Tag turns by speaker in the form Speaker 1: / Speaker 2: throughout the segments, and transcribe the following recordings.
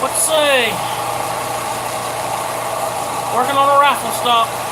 Speaker 1: What you say? Working on a rifle stock.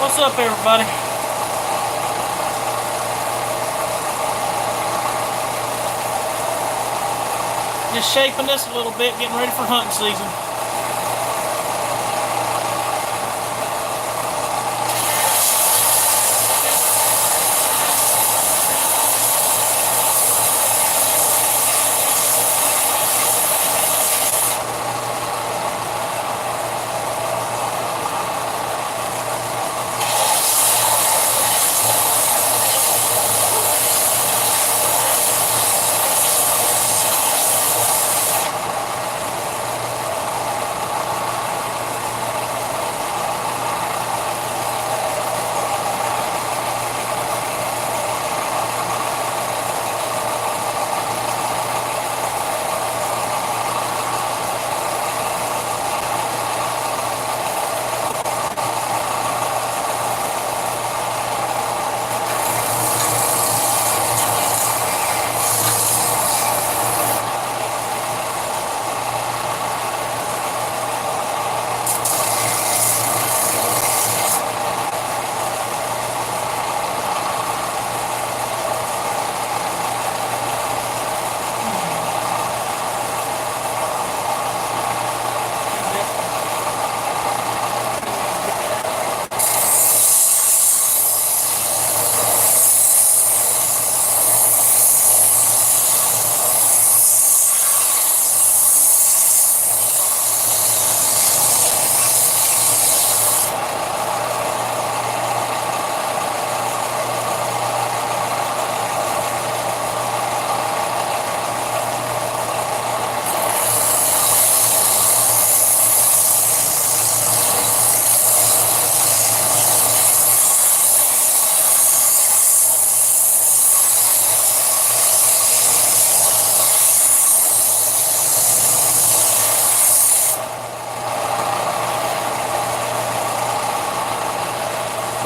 Speaker 1: What's up, everybody? Just shaping this a little bit, getting ready for hunting season.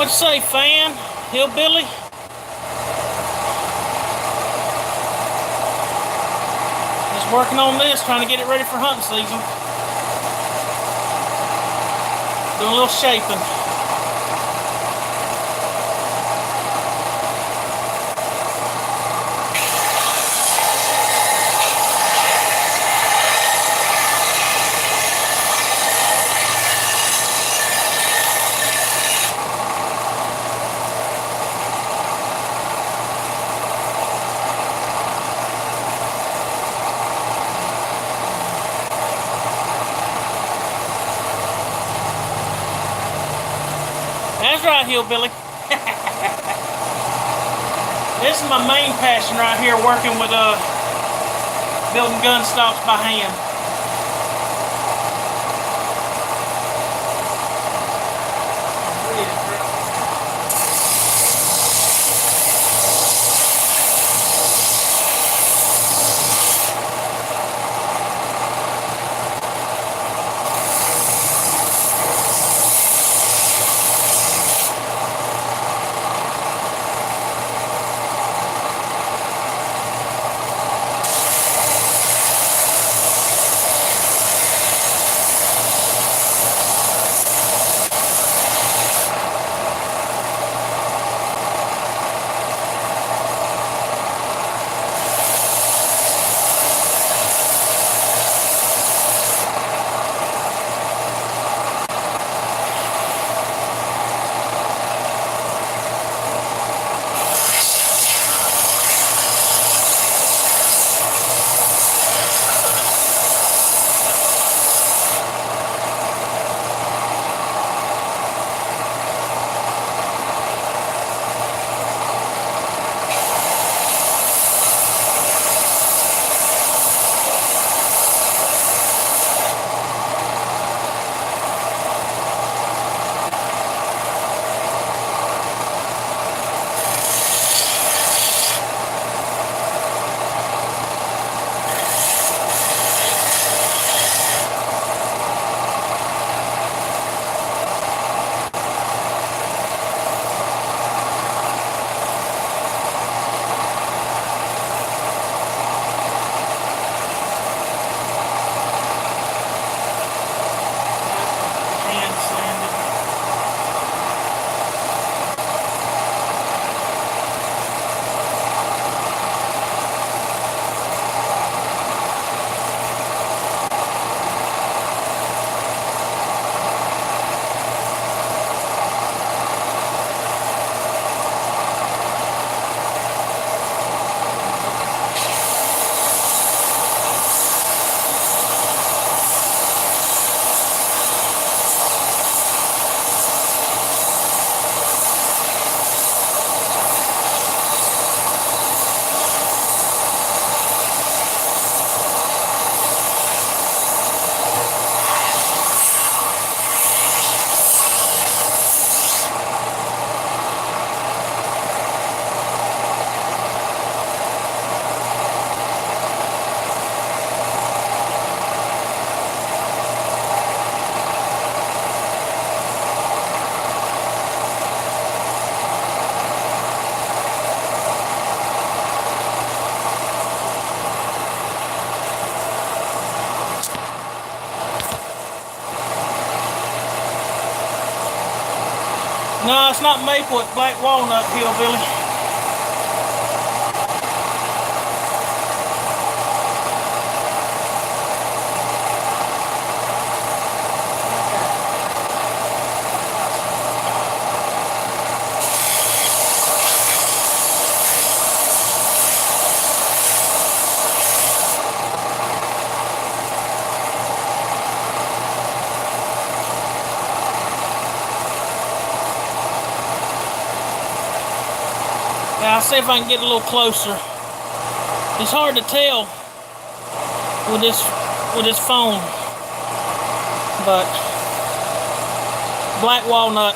Speaker 1: What you say, fan? Hillbilly? Just working on this, trying to get it ready for hunting season. Doing a little shaping. That's right, Hillbilly. This is my main passion right here, working with building gun stocks by hand. No, it's not maple, it's black walnut, Hillbilly. Now, I'll see if I can get a little closer. It's hard to tell with this phone, but black walnut.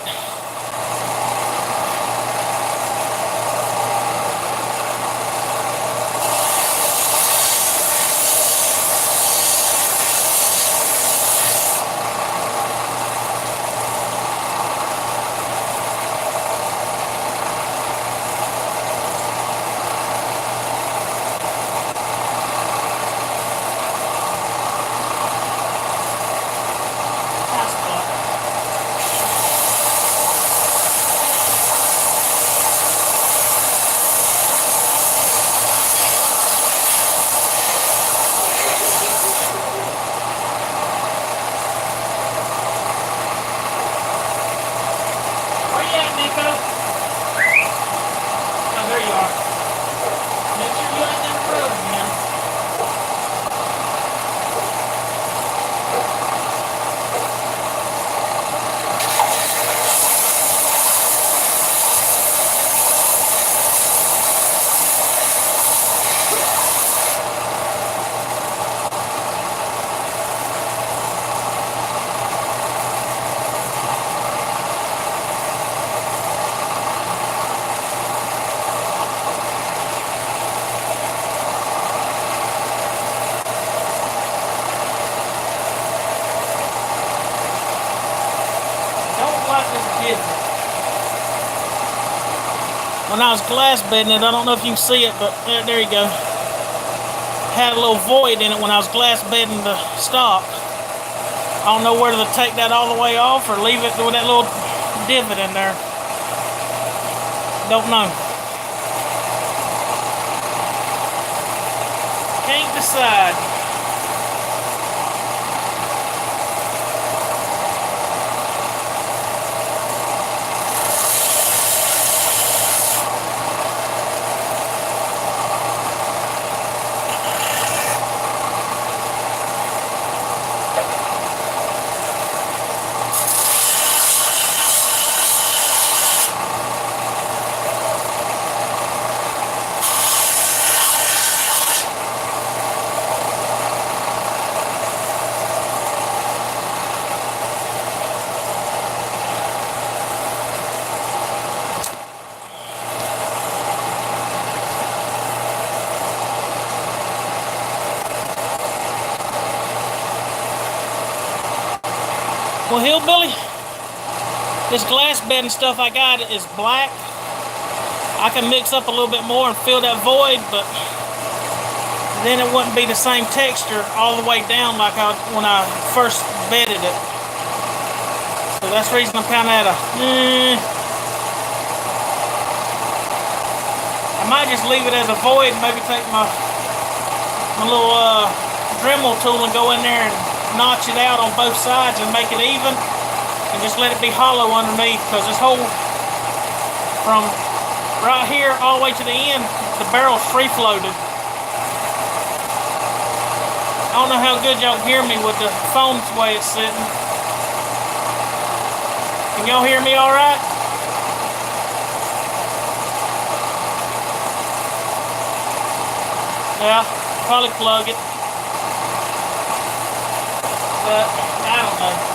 Speaker 1: when I was glass bedding it, I don't know if you can see it, but there you go. Had a little void in it when I was glass bedding the stock. I don't know whether to take that all the way off or leave it with that little divot in there. Don't know. Can't decide. Well, Hillbilly, this glass bedding stuff I got is black. I can mix up a little bit more and fill that void, but then it wouldn't be the same texture all the way down like when I first bedded it. So that's the reason I'm kind of at a... I might just leave it as a void and maybe take my little Dremel tool and go in there and notch it out on both sides and make it even, and just let it be hollow underneath, because this hole from right here all the way to the end, the barrel's free floated. I don't know how good y'all can hear me with the phone the way it's sitting. Can y'all hear me all right? Yeah, probably plug it. But I don't know.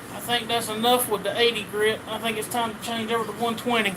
Speaker 1: I think that's enough with the 80 grit. I think it's time to change over to 120.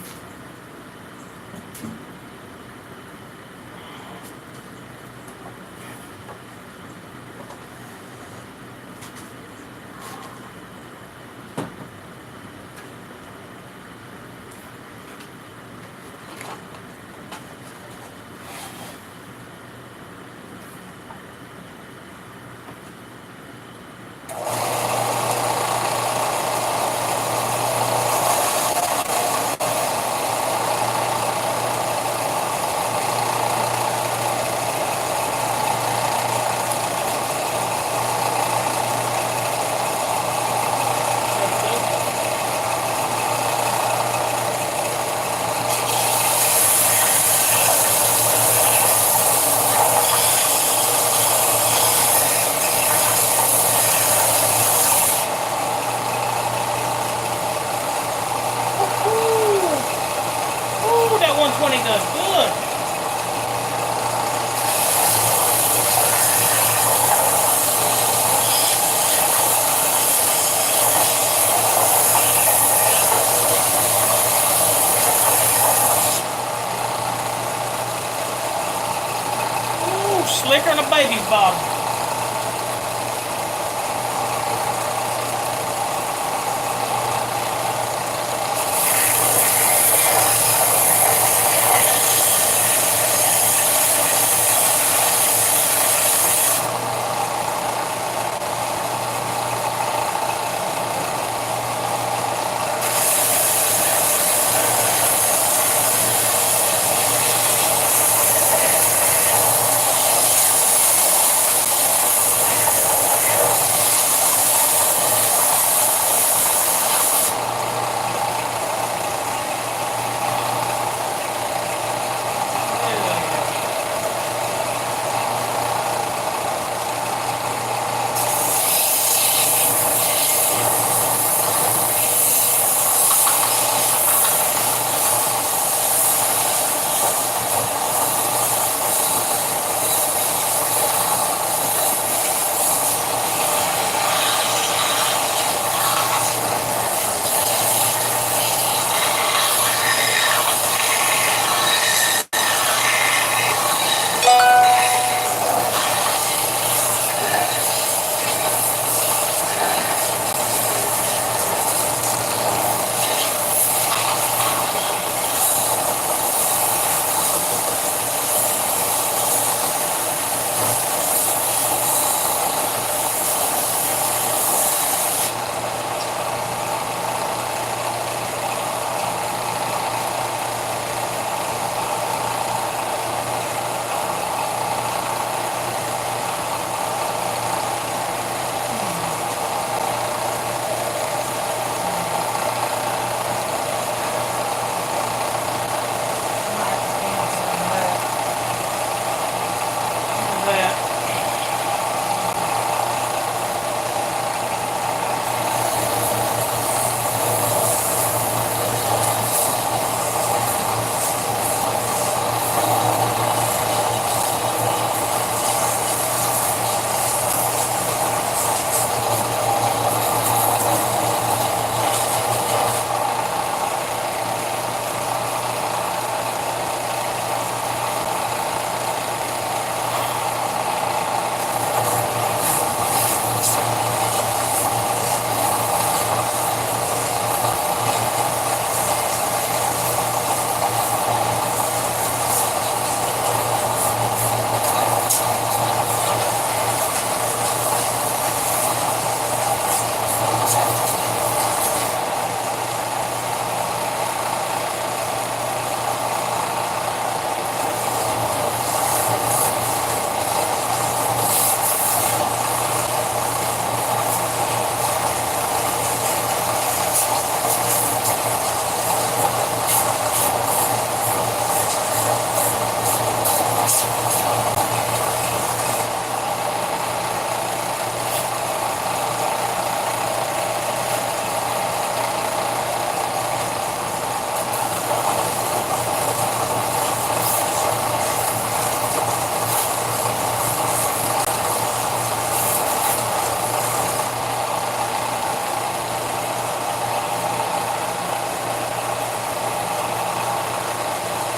Speaker 1: That 120 does good. Ooh, slicker than a baby's bottom.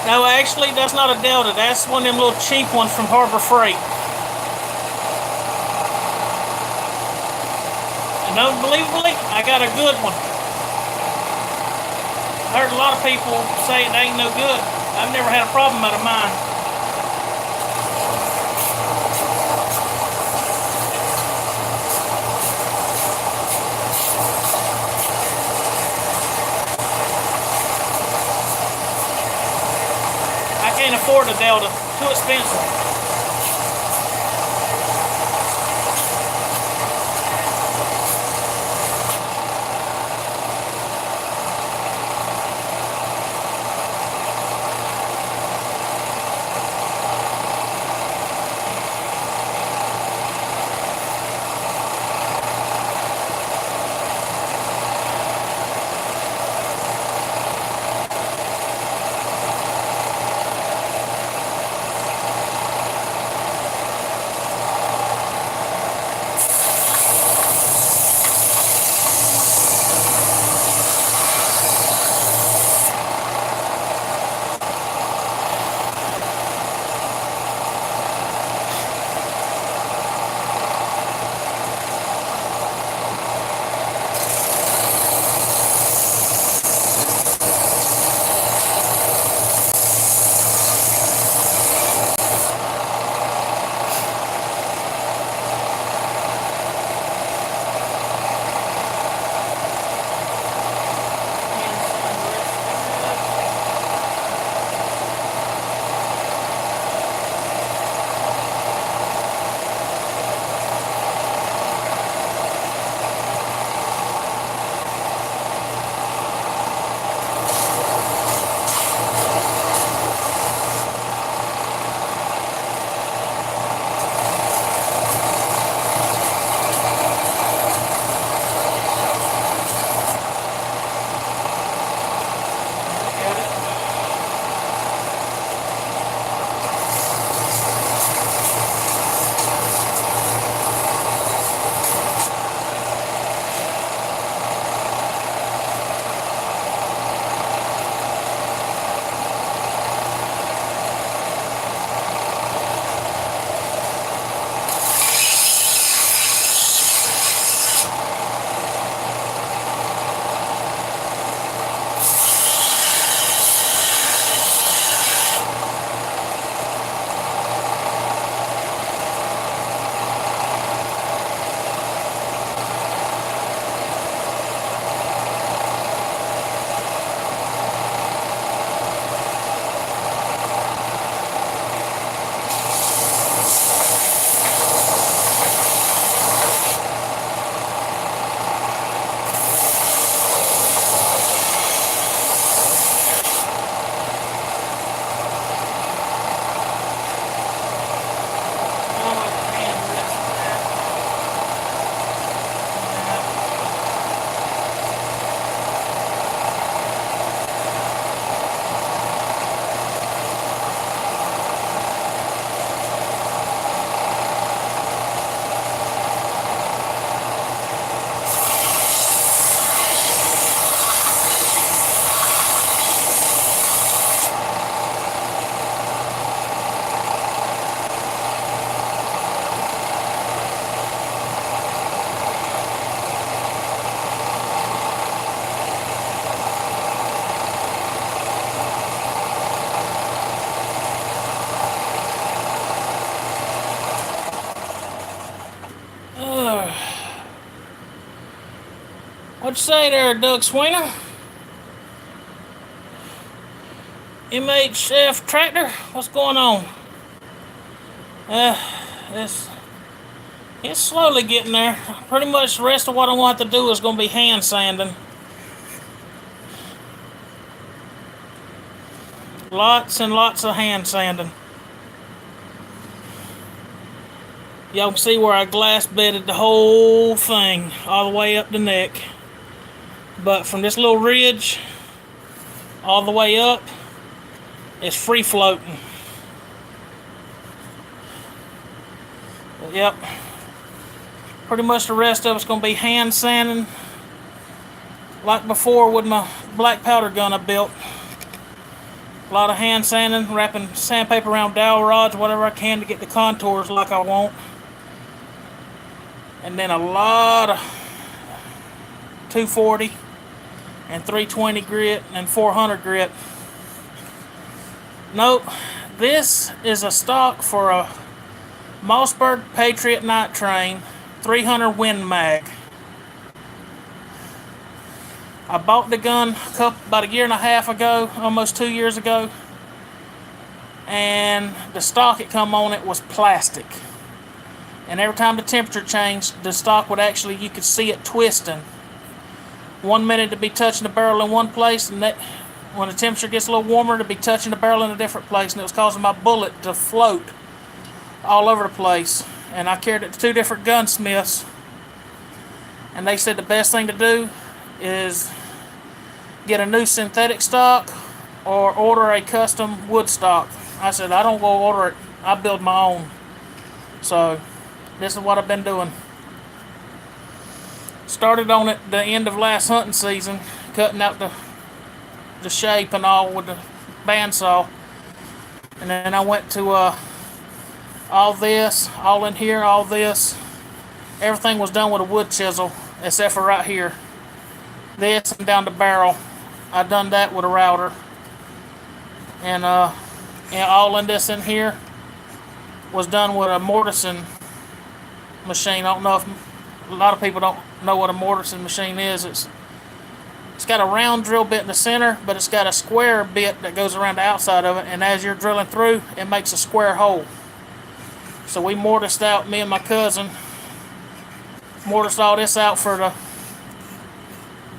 Speaker 1: No, actually, that's not a Delta. That's one of them little cheap ones from Harbor Freight. And unbelievably, I got a good one. I heard a lot of people say it ain't no good. I've never had a problem out of mine. I can't afford a Delta. Too expensive. What'd you say there, Doug Sweener? MHF tractor? What's going on? It's slowly getting there. Pretty much the rest of what I want to do is going to be hand sanding. Lots and lots of hand sanding. Y'all can see where I glass bedded the whole thing all the way up the neck. But from this little ridge all the way up, it's free floating. But yep. Pretty much the rest of it's going to be hand sanding like before with my black powder gun I built. A lot of hand sanding, wrapping sandpaper around dowel rods, whatever I can to get the contours like I want. And then a lot of 240 and 320 grit and 400 grit. Note, this is a stock for a Mossberg Patriot Night Train 300 Win Mag. I bought the gun about a year and a half ago, almost 2 years ago, and the stock it come on it was plastic. And every time the temperature changed, the stock would actually, you could see it twisting. 1 minute to be touching the barrel in one place, and that, when the temperature gets a little warmer, to be touching the barrel in a different place, and it was causing my bullet to float all over the place. And I carried it to 2 different gunsmiths, and they said the best thing to do is get a new synthetic stock or order a custom wood stock. I said, I don't go order it, I build my own. So this is what I've been doing. Started on it the end of last hunting season, cutting out the shape and all with the bandsaw. And then I went to all this, all in here, all this. Everything was done with a wood chisel, except for right here. This and down the barrel. I done that with a router. And all in this in here was done with a Mortison machine. I don't know if a lot of people don't know what a Mortison machine is. It's got a round drill bit in the center, but it's got a square bit that goes around the outside of it, and as you're drilling through, it makes a square hole. So we mortised out, me and my cousin, mortised all this out for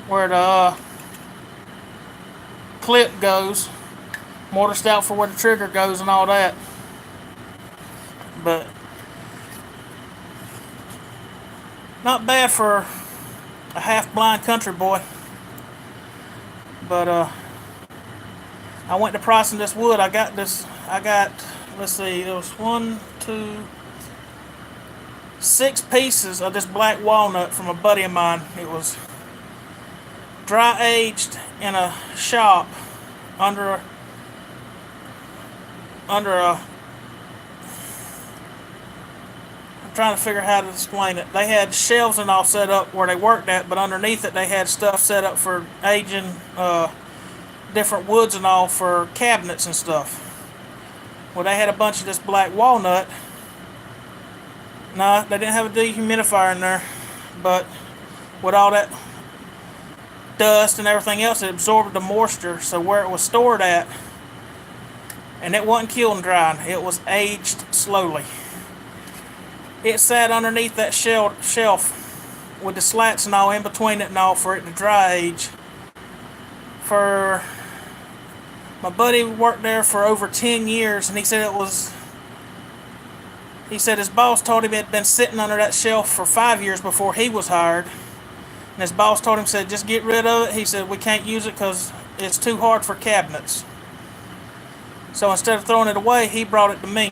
Speaker 1: where the clip goes, mortised out for where the trigger goes and all that. But not bad for a half-blind country boy. But I went to pricing this wood. I got, let's see, there was 6 pieces of this black walnut from a buddy of mine. It was dry aged in a shop under a I'm trying to figure out how to explain it. They had shelves and all set up where they worked at, but underneath it they had stuff set up for aging different woods and all for cabinets and stuff. Well, they had a bunch of this black walnut. No, they didn't have a dehumidifier in there, but with all that dust and everything else, it absorbed the moisture, so where it was stored at, and it wasn't kiln drying, it was aged slowly. It sat underneath that shelf with the slats and all in between it and all for it to dry age. For my buddy worked there for over 10 years, and he said his boss told him it had been sitting under that shelf for 5 years before he was hired. And his boss told him, said, just get rid of it. He said, we can't use it because it's too hard for cabinets. So instead of throwing it away, he brought it to me.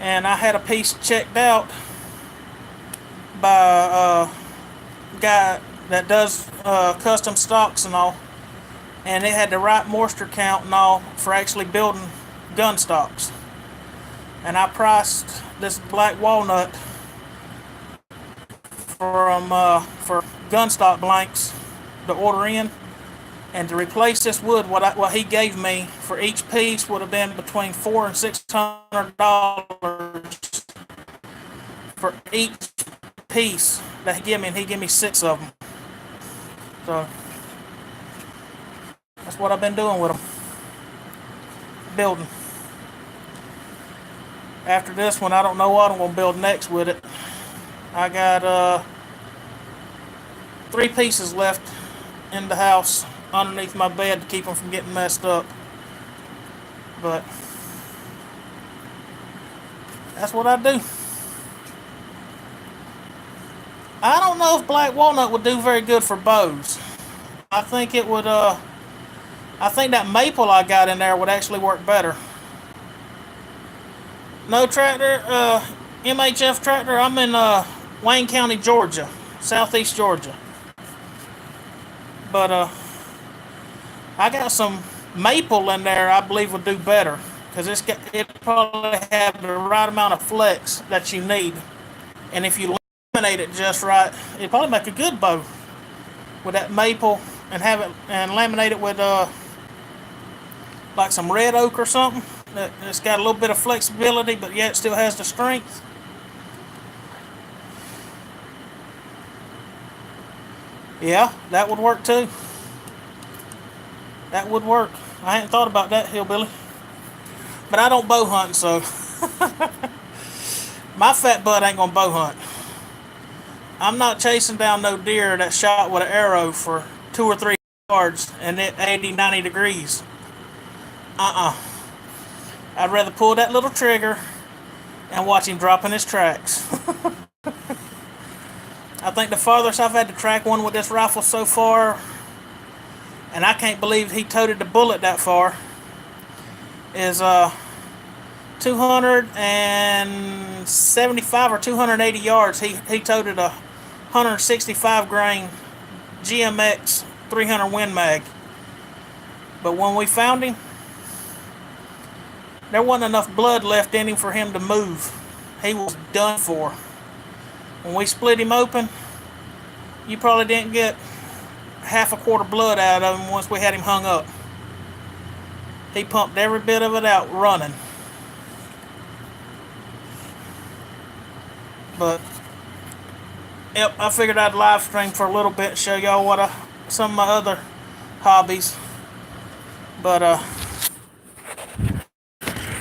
Speaker 1: And I had a piece checked out by a guy that does custom stocks and all. And it had the right moisture count and all for actually building gun stocks. And I priced this black walnut for gun stock blanks to order in, and to replace this wood, what he gave me for each piece would have been between $400 and $600 for each piece that he gave me, and he gave me 6 of them. So that's what I've been doing with them, building. After this one, I don't know what I'm going to build next with it. I got 3 pieces left in the house underneath my bed to keep them from getting messed up. But that's what I do. I don't know if black walnut would do very good for bows. I think it would, I think that maple I got in there would actually work better. No tractor, MHF tractor. I'm in Wayne County, Georgia, southeast Georgia. But I got some Maple in there, I believe, would do better because it probably have the right amount of flex that you need. And if you laminate it just right, it'd probably make a good bow with that maple and have it and laminate it with like some red oak or something. It's got a little bit of flexibility, but yet it still has the strength. Yeah, that would work too. That would work. I hadn't thought about that, hillbilly. But I don't bow hunt, so my fat butt ain't gonna bow hunt. I'm not chasing down no deer that's shot with an arrow for 2 or 3 yards and at 80, 90 degrees. I'd rather pull that little trigger and watch him drop in his tracks. I think the farthest I've had to track one with this rifle so far, and I can't believe he toted the bullet that far, is 275 or 280 yards. He toted a 165 grain GMX 300 Win Mag. But when we found him, there wasn't enough blood left in him for him to move. He was done for. When we split him open, you probably didn't get half a quart of blood out of him once we had him hung up. He pumped every bit of it out running. But yep, I figured I'd live stream for a little bit and show y'all some of my other hobbies. But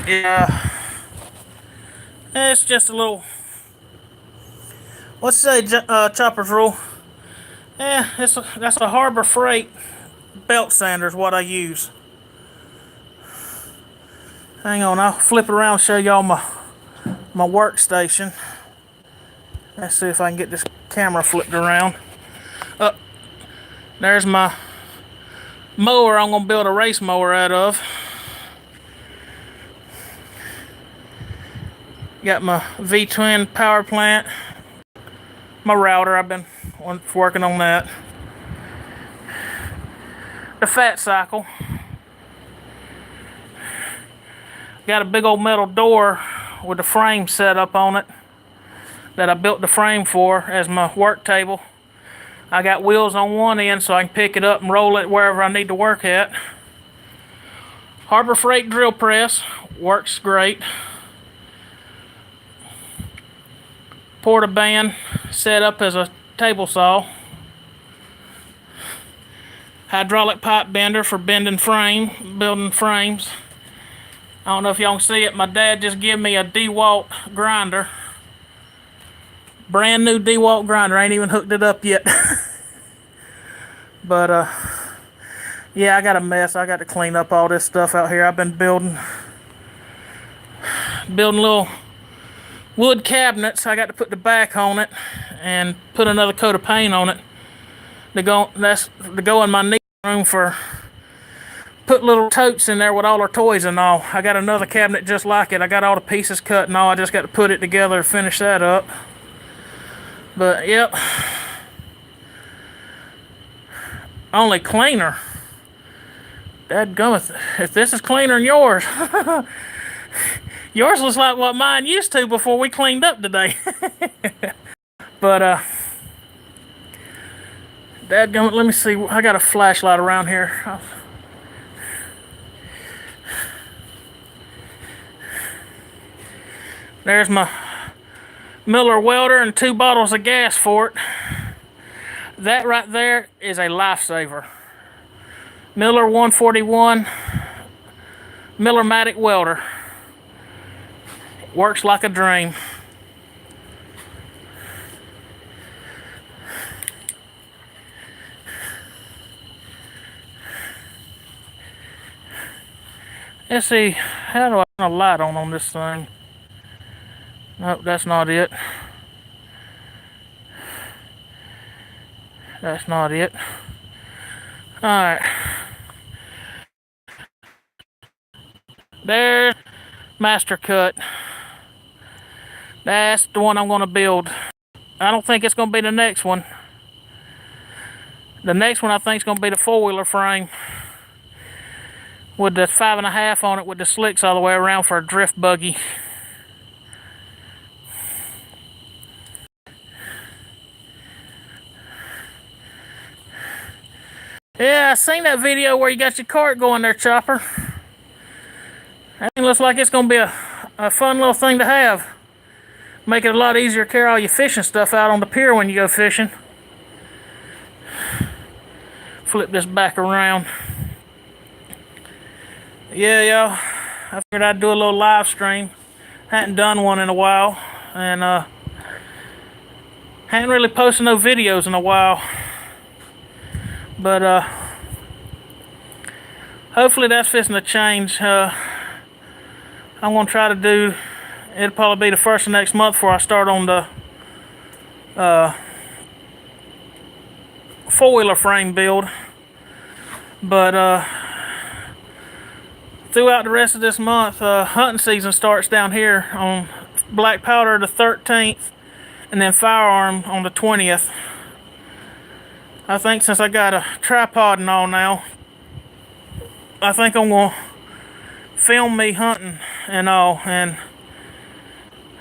Speaker 1: yeah, it's just a little. Let's say Chopper's rule. Yeah, that's a Harbor Freight belt sander is what I use. Hang on, I'll flip it around and show y'all my workstation. Let's see if I can get this camera flipped around. There's my mower I'm going to build a race mower out of. Got my V-twin power plant. My router, I've been working on that. The fat cycle. Got a big old metal door with the frame set up on it that I built the frame for as my work table. I got wheels on one end so I can pick it up and roll it wherever I need to work at. Harbor Freight drill press works great. Porta-band set up as a table saw. Hydraulic pipe bender for building frames. I don't know if y'all can see it. My dad just gave me a DeWalt grinder. Brand new DeWalt grinder. I ain't even hooked it up yet. But yeah, I got a mess. I got to clean up all this stuff out here. I've been building little wood cabinets. I got to put the back on it and put another coat of paint on it. That's to go in my neat room for put little totes in there with all our toys and all. I got another cabinet just like it. I got all the pieces cut and all. I just got to put it together and finish that up. But yep. Only cleaner. Dadgummit, if this is cleaner than yours. Yours looks like what mine used to before we cleaned up today. But dadgummit, let me see. I got a flashlight around here. There's my Miller welder and 2 bottles of gas for it. That right there is a lifesaver. Miller 141 Millermatic welder. Works like a dream. Let's see, how do I turn a light on this thing? Nope, that's not it. That's not it. Alright. There's Master Cut. That's the one I'm going to build. I don't think it's going to be the next one. The next one I think is going to be the 4-wheeler frame. with the 5.5 on it with the slicks all the way around for a drift buggy. Yeah, I seen that video where you got your cart going there, Chopper. That looks like it's gonna be a fun little thing to have. Make it a lot easier to carry all your fishing stuff out on the pier when you go fishing. Flip this back around. Yeah, y'all. I figured I'd do a little live stream. Hadn't done one in a while, and hadn't really posted no videos in a while. But hopefully that's fixing to change. I'm gonna try to do. It'll probably be the first of next month before I start on the four-wheeler frame build. But throughout the rest of this month, hunting season starts down here on Black Powder the 13th, and then Firearm on the 20th. I think since I got a tripod and all now, I think I'm gonna film me hunting and all, and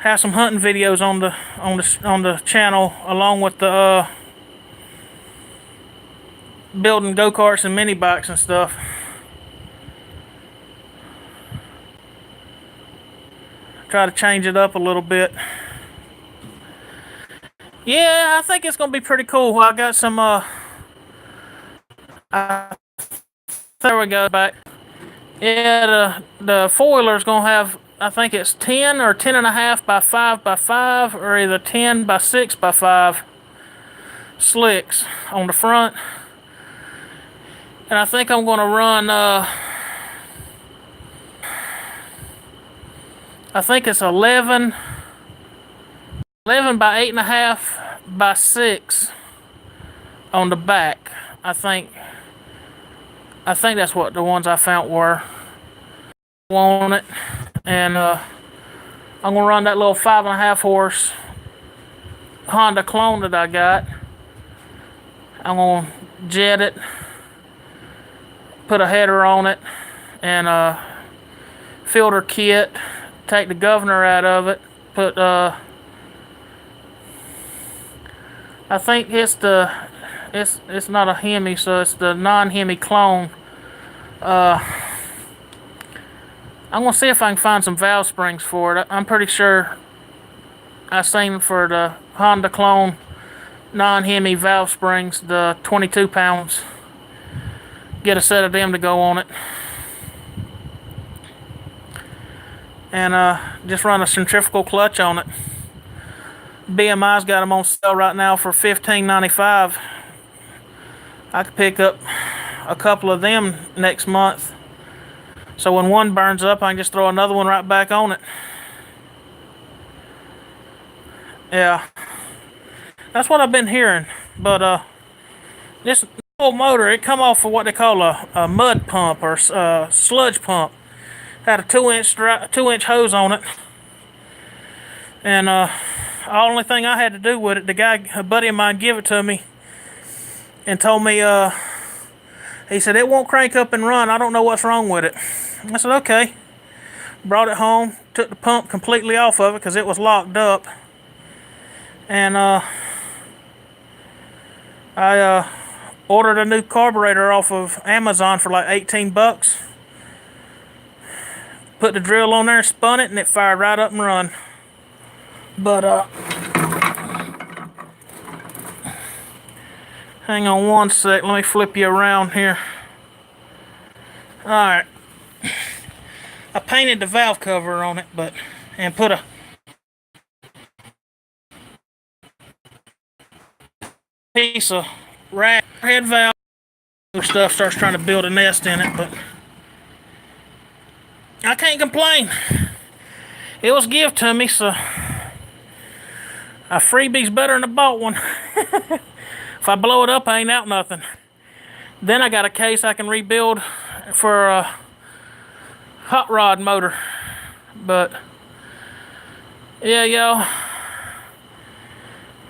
Speaker 1: have some hunting videos on the channel, along with the building go-karts and mini bikes and stuff. Try to change it up a little bit. Yeah, I think it's gonna be pretty cool. I got some there we go, back. Yeah, the four-wheeler's gonna have, I think it's 10 or 10.5 by 5 by 5, or either 10 by 6 by 5 slicks on the front. And I think I'm gonna run I think it's 11 by 8.5 by 6 on the back. I think that's what the ones I found were on it. And I'm gonna run that little 5.5 horse Honda clone that I got. I'm gonna jet it, put a header on it, and a filter kit. Take the governor out of it. Put I think it's not a Hemi, so it's the non-Hemi clone. I'm gonna see if I can find some valve springs for it. I'm pretty sure I seen for the Honda clone non-Hemi valve springs, the 22 pounds. Get a set of them to go on it. And just run a centrifugal clutch on it. BMI's got them on sale right now for $15.95. I could pick up a couple of them next month. So when one burns up, I can just throw another one right back on it. Yeah, that's what I've been hearing. But this old motor, it come off of what they call a mud pump or sludge pump. Had a 2-inch hose on it, and the only thing I had to do with it, a buddy of mine, gave it to me and told me, he said, it won't crank up and run. I don't know what's wrong with it. I said, okay. Brought it home, took the pump completely off of it because it was locked up, and I ordered a new carburetor off of Amazon for like 18 bucks. Put the drill on there and spun it, and it fired right up and run. But hang on one sec, let me flip you around here. Alright. I painted the valve cover on it, and put a piece of rat head valve. Stuff starts trying to build a nest in it, but I can't complain. It was given to me, so a freebie's better than a bought one. If I blow it up, I ain't out nothing. Then I got a case I can rebuild for a hot rod motor. But yeah, y'all,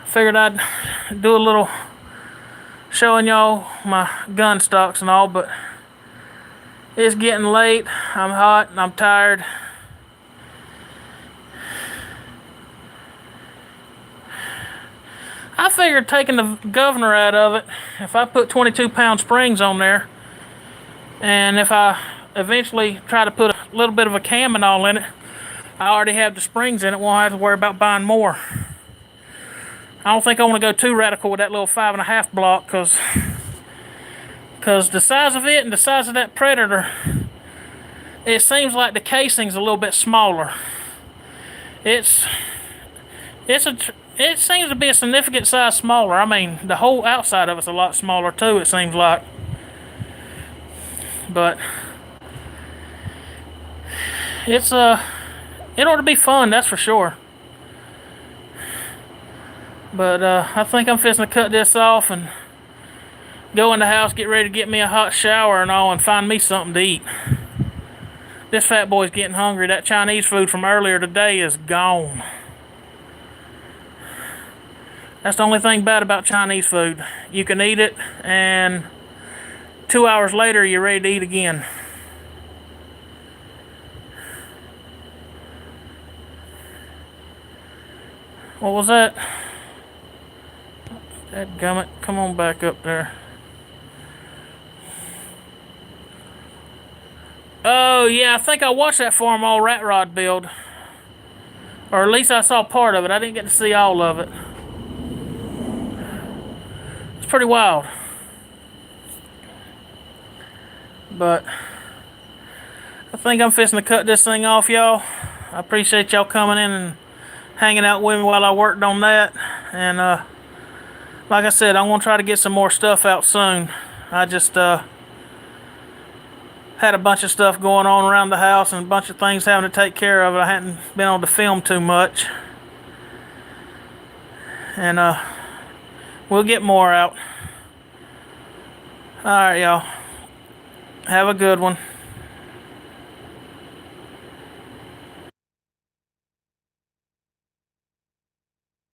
Speaker 1: figured I'd do a little showing y'all my gun stocks and all, but It's getting late. I'm hot and I'm tired. I figured taking the governor out of it, if I put 22-pound springs on there, and if I eventually try to put a little bit of a cam and all in it, I already have the springs in it, won't have to worry about buying more. I don't think I want to go too radical with that little 5.5 block, because the size of it and the size of that Predator, it seems like the casing's a little bit smaller. It seems to be a significant size smaller. I mean, the whole outside of it's a lot smaller too, it seems like. But it ought to be fun, that's for sure. But I think I'm fixing to cut this off and go in the house, get ready to get me a hot shower and all, and find me something to eat. This fat boy's getting hungry. That Chinese food from earlier today is gone. That's the only thing bad about Chinese food. You can eat it, and 2 hours later, you're ready to eat again. What was that? Dadgummit, come on back up there. Oh, yeah, I think I watched that Farm All Rat Rod build. Or at least I saw part of it. I didn't get to see all of it. It's pretty wild. But I think I'm fixing to cut this thing off, y'all. I appreciate y'all coming in and hanging out with me while I worked on that. And like I said, I'm going to try to get some more stuff out soon. I just had a bunch of stuff going on around the house and a bunch of things having to take care of. I hadn't been able to film too much. And we'll get more out. Alright, y'all. Have a good one.